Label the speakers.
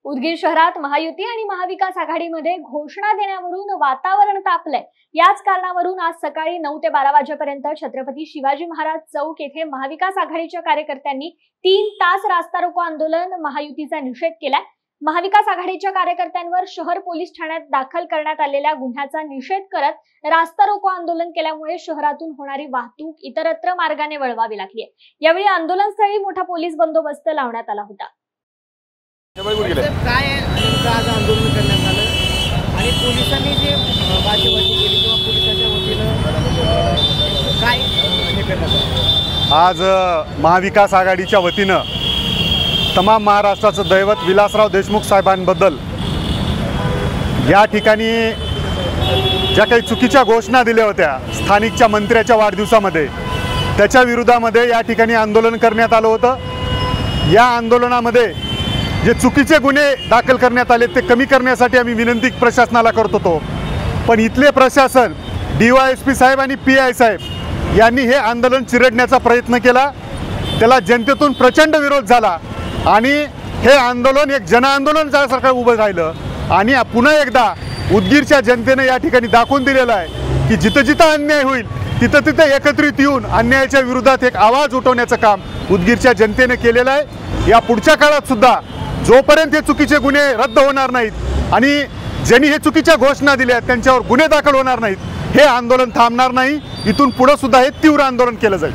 Speaker 1: उदगीर शहरात महायुती आणि महाविकास आघाडीमध्ये घोषणा देण्यावरून वातावरण तापलंय। याच कारणावरून आज सकाळी 9 ते 12 वाजेपर्यंत छत्रपती शिवाजी महाराज चौक येथे महाविकास आघाडीच्या कार्यकर्त्यांनी 3 तास रास्ता रोको आंदोलन महायुतीचा निषेध केलाय। महाविकास आघाडीच्या कार्यकर्त्यांवर शहर पोलीस ठाण्यात दाखल करण्यात आलेल्या गुन्ह्याचा निषेध करत रास्ता रोको आंदोलन केल्यामुळे शहरातून होणारी वाहतूक इतरत्र मार्गाने वळवावी लागली आहे। यावेळी आंदोलनस्थळी मोठा पोलीस बंदोबस्त लावण्यात आला होता।
Speaker 2: काय आज आंदोलन करण्यात आलं आणि पोलिसांनी जे बाजीबाजी केली किंवा पोलिसांच्या वतीनं काय हे करण्यात आलं?
Speaker 3: आज महाविकास आघाडीच्या वतीनं तमाम महाराष्ट्राचं दैवत विलासराव देशमुख साहेबांबद्दल या ठिकाणी ज्या काही चुकीच्या घोषणा दिल्या होत्या स्थानिकच्या मंत्र्याच्या वाढदिवसामध्ये, त्याच्या विरोधामध्ये या ठिकाणी आंदोलन करण्यात आलं होतं। या आंदोलनामध्ये जे चुकीचे गुन्हे दाखल करण्यात आले ते कमी करण्यासाठी आम्ही विनंती प्रशासनाला करत होतो, पण इथले प्रशासन DYSP साहेब आणि PI साहेब यांनी हे आंदोलन चिरडण्याचा प्रयत्न केला। त्याला जनतेतून प्रचंड विरोध झाला आणि हे आंदोलन एक जनआंदोलन सारखं उभं राहिलं आणि पुन्हा एकदा उदगीरच्या जनतेने या ठिकाणी दाखवून दिलेलं आहे की जिथं जिथं अन्याय होईल तिथं तिथं एकत्रित येऊन अन्यायाच्या विरोधात एक आवाज उठवण्याचं काम उदगीरच्या जनतेने केलेलं आहे। या पुढच्या काळात सुद्धा जोपर्यंत हे चुकीचे गुन्हे रद्द होणार नाहीत आणि ज्यांनी हे चुकीच्या घोषणा दिल्या त्यांच्यावर गुन्हे दाखल होणार नाहीत, हे आंदोलन थांबणार नाही। इथून पुढे सुद्धा हे तीव्र आंदोलन केलं जाईल।